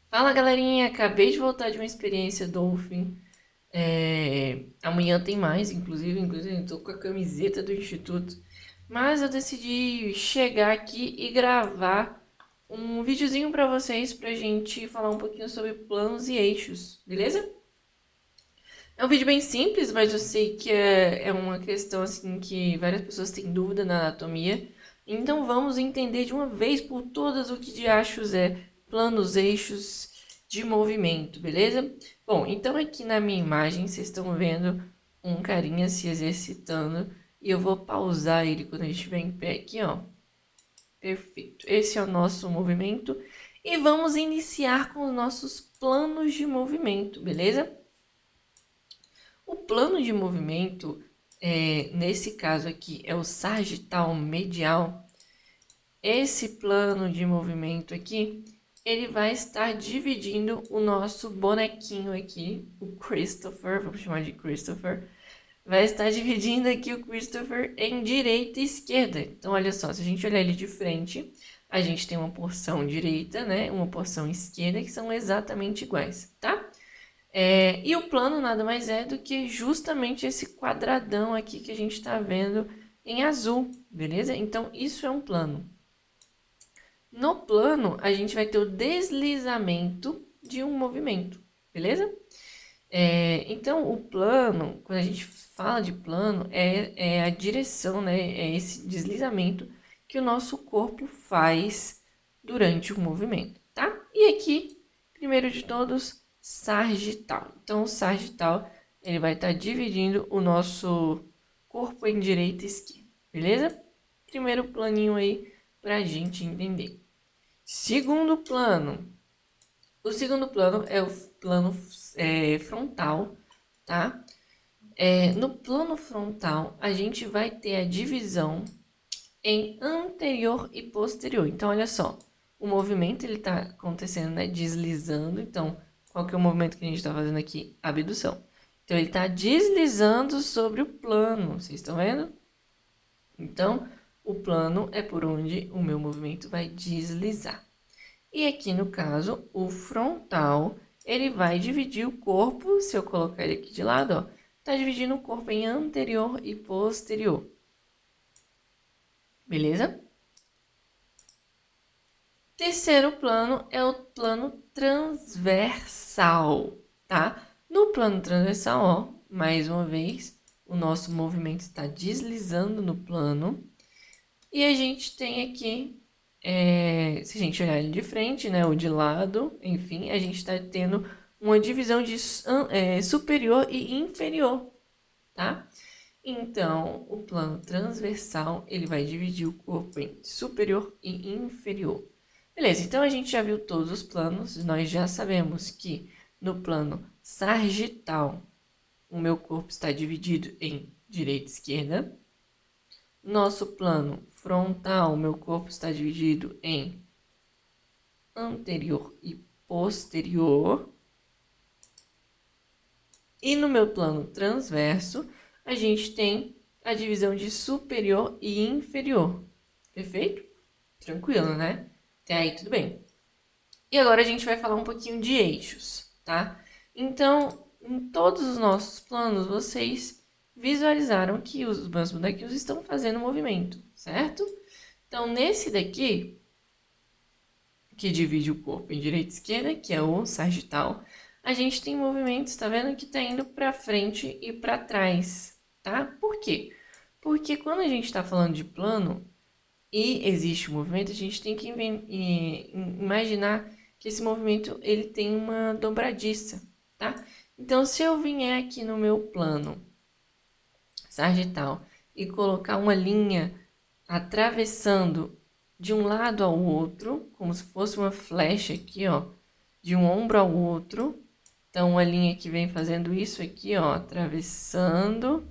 Fala galerinha, acabei de voltar de uma experiência Dolphin. Amanhã tem mais, inclusive eu tô com a camiseta do Instituto. Mas eu decidi chegar aqui e gravar um videozinho pra vocês pra gente falar um pouquinho sobre planos e eixos, beleza? É um vídeo bem simples, mas eu sei que é uma questão assim que várias pessoas têm dúvida na anatomia. Então vamos entender de uma vez por todas o que de achos é planos, eixos de movimento, beleza? Bom, então aqui na minha imagem vocês estão vendo um carinha se exercitando e eu vou pausar ele quando ele estiver em pé aqui, ó. Perfeito. Esse é o nosso movimento e vamos iniciar com os nossos planos de movimento, beleza? O plano de movimento, nesse caso aqui, é o sagital medial. Esse plano de movimento aqui, ele vai estar dividindo o nosso bonequinho aqui, o Christopher, vamos chamar de Christopher, vai estar dividindo aqui o Christopher em direita e esquerda. Então, olha só, se a gente olhar ele de frente, a gente tem uma porção direita, né, uma porção esquerda, que são exatamente iguais, tá? E o plano nada mais é do que justamente esse quadradão aqui que a gente está vendo em azul, beleza? Então, isso é um plano. No plano, a gente vai ter o deslizamento de um movimento, beleza? Então, o plano, quando a gente fala de plano, é a direção, né? É esse deslizamento que o nosso corpo faz durante o movimento, tá? E aqui, primeiro de todos, sagital. Então, o sagital, ele vai estar dividindo o nosso corpo em direita e esquerda, beleza? Primeiro planinho aí pra gente entender. Segundo plano. O segundo plano é o plano frontal, tá? No plano frontal, a gente vai ter a divisão em anterior e posterior. Então, olha só, o movimento ele está acontecendo, né? Deslizando. Então, qual que é o movimento que a gente está fazendo aqui? Abdução. Então, ele está deslizando sobre o plano. Vocês estão vendo? Então, o plano é por onde o meu movimento vai deslizar. E aqui no caso, o frontal, ele vai dividir o corpo, se eu colocar ele aqui de lado, ó, tá dividindo o corpo em anterior e posterior. Beleza? Terceiro plano é o plano transversal, tá? No plano transversal, ó, mais uma vez, o nosso movimento está deslizando no plano. E a gente tem aqui, se a gente olhar ele de frente, né, ou de lado, enfim, a gente está tendo uma divisão de superior e inferior, tá? Então, o plano transversal, ele vai dividir o corpo em superior e inferior. Beleza, então a gente já viu todos os planos, nós já sabemos que no plano sagital, o meu corpo está dividido em direita e esquerda. Nosso plano frontal, meu corpo está dividido em anterior e posterior. E no meu plano transverso, a gente tem a divisão de superior e inferior. Perfeito? Tranquilo, né? Até aí tudo bem. E agora a gente vai falar um pouquinho de eixos, tá? Então, em todos os nossos planos, vocês visualizaram que os meus bonequinhos estão fazendo movimento, certo? Então, nesse daqui, que divide o corpo em direita e esquerda, que é o sagital, a gente tem movimentos, tá vendo? Que tá indo para frente e para trás, tá? Por quê? Porque quando a gente está falando de plano e existe um movimento, a gente tem que imaginar que esse movimento ele tem uma dobradiça, tá? Então, se eu vier aqui no meu plano sagital e colocar uma linha atravessando de um lado ao outro, como se fosse uma flecha aqui, ó, de um ombro ao outro. Então, uma linha que vem fazendo isso aqui, ó, atravessando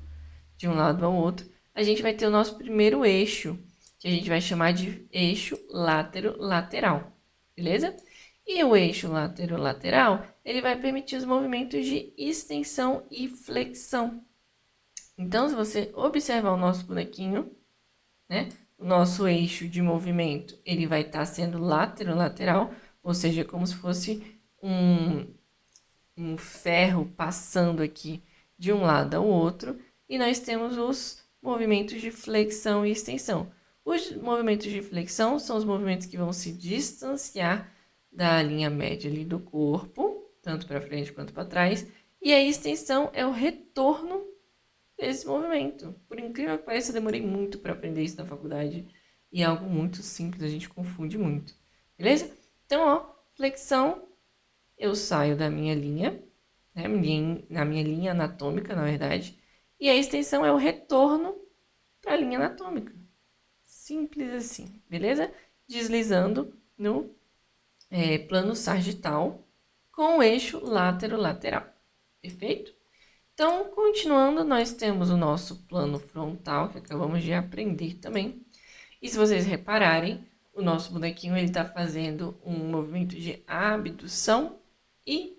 de um lado ao outro. A gente vai ter o nosso primeiro eixo, que a gente vai chamar de eixo látero-lateral, beleza? E o eixo látero-lateral, ele vai permitir os movimentos de extensão e flexão. Então, se você observar o nosso bonequinho, né? O nosso eixo de movimento, ele vai estar sendo lateral, ou seja, como se fosse um, um ferro passando aqui de um lado ao outro, e nós temos os movimentos de flexão e extensão. Os movimentos de flexão são os movimentos que vão se distanciar da linha média ali do corpo, tanto para frente quanto para trás, e a extensão é o retorno desse movimento. Por incrível que pareça, eu demorei muito para aprender isso na faculdade, e é algo muito simples, a gente confunde muito, beleza? Então, ó, flexão, eu saio da minha linha, né, na minha linha anatômica, na verdade, e a extensão é o retorno para a linha anatômica. Simples assim, beleza? Deslizando no plano sagital com o eixo látero-lateral. Perfeito? Então, continuando, nós temos o nosso plano frontal, que acabamos de aprender também. E se vocês repararem, o nosso bonequinho ele está fazendo um movimento de abdução e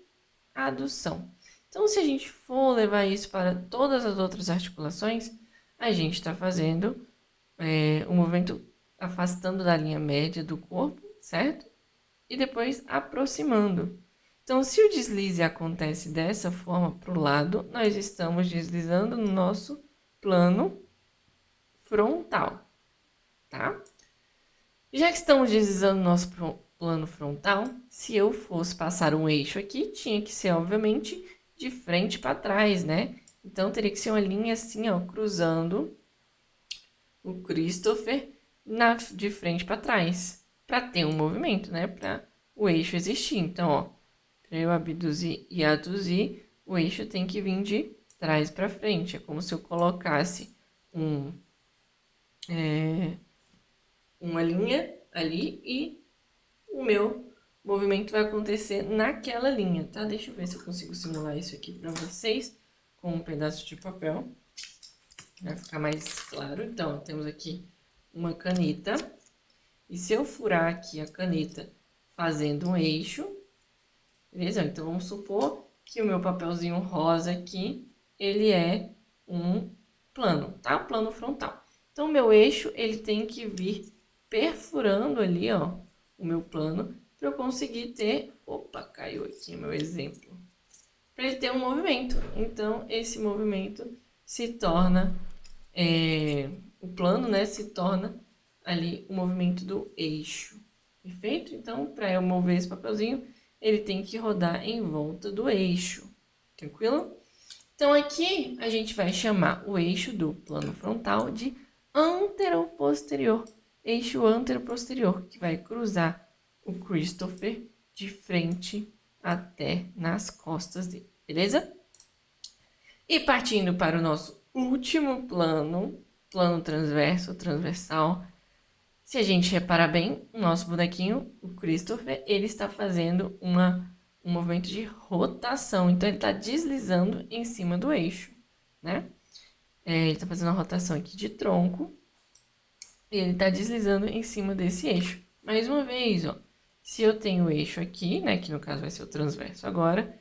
adução. Então, se a gente for levar isso para todas as outras articulações, a gente está fazendo um movimento afastando da linha média do corpo, certo? E depois aproximando. Então, se o deslize acontece dessa forma para o lado, nós estamos deslizando no nosso plano frontal, tá? Já que estamos deslizando no nosso plano frontal, se eu fosse passar um eixo aqui, tinha que ser, obviamente, de frente para trás, né? Então, teria que ser uma linha assim, ó, cruzando o Christopher de frente para trás, para ter um movimento, né? Para o eixo existir. Então, ó, para eu abduzir e aduzir, o eixo tem que vir de trás para frente. É como se eu colocasse uma linha ali e o meu movimento vai acontecer naquela linha, tá? Deixa eu ver se eu consigo simular isso aqui para vocês com um pedaço de papel. Vai ficar mais claro. Então, temos aqui uma caneta. E se eu furar aqui a caneta fazendo um eixo, beleza? Então, vamos supor que o meu papelzinho rosa aqui, ele é um plano, tá? Plano frontal. Então, o meu eixo, ele tem que vir perfurando ali, ó, o meu plano, para eu conseguir ter... Opa, caiu aqui o meu exemplo. Para ele ter um movimento. Então, esse movimento se torna... o plano, né, se torna ali o movimento do eixo. Perfeito? Então, para eu mover esse papelzinho, ele tem que rodar em volta do eixo. Tranquilo? Então, aqui a gente vai chamar o eixo do plano frontal de anteroposterior. Eixo anteroposterior, que vai cruzar o Christopher de frente até nas costas dele. Beleza? E partindo para o nosso último plano, plano transverso, transversal. Se a gente reparar bem, o nosso bonequinho, o Christopher, ele está fazendo um movimento de rotação. Então, ele está deslizando em cima do eixo, né? Ele está fazendo uma rotação aqui de tronco. E ele está deslizando em cima desse eixo. Mais uma vez, ó. Se eu tenho o eixo aqui, né? Que no caso vai ser o transverso agora.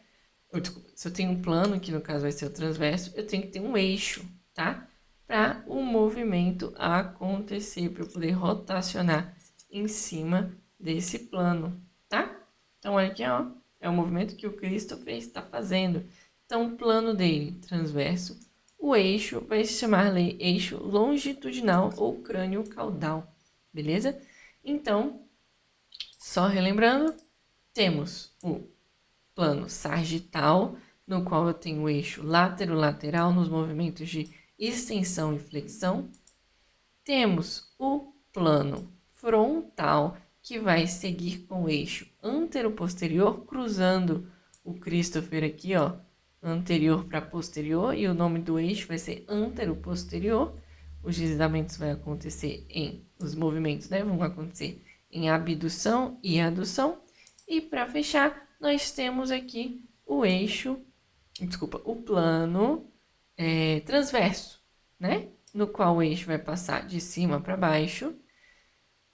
Desculpa, se eu tenho um plano, que no caso vai ser o transverso, eu tenho que ter um eixo, tá? Para o movimento acontecer, para eu poder rotacionar em cima desse plano, tá? Então, olha aqui, ó, é o movimento que o Christopher está fazendo. Então, o plano dele, transverso, o eixo vai se chamar eixo longitudinal ou crânio caudal, beleza? Então, só relembrando, temos o plano sagital, no qual eu tenho o eixo látero-lateral nos movimentos de extensão e flexão. Temos o plano frontal, que vai seguir com o eixo antero-posterior, cruzando o Christopher aqui, ó, anterior para posterior, e o nome do eixo vai ser antero-posterior. Os deslizamentos vão acontecer os movimentos, né, vão acontecer em abdução e adução. E para fechar, nós temos aqui o eixo, o plano transverso, né? No qual o eixo vai passar de cima para baixo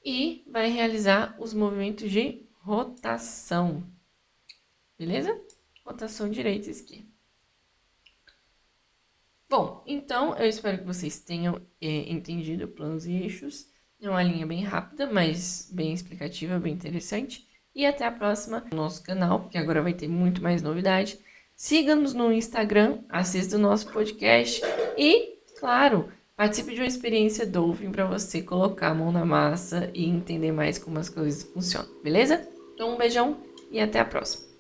e vai realizar os movimentos de rotação, beleza? Rotação direita e esquerda. Bom, então eu espero que vocês tenham entendido planos e eixos. É uma linha bem rápida, mas bem explicativa, bem interessante. E até a próxima no nosso canal, porque agora vai ter muito mais novidade. Siga-nos no Instagram, assista o nosso podcast e, claro, participe de uma experiência Dolphin para você colocar a mão na massa e entender mais como as coisas funcionam, beleza? Então, um beijão e até a próxima.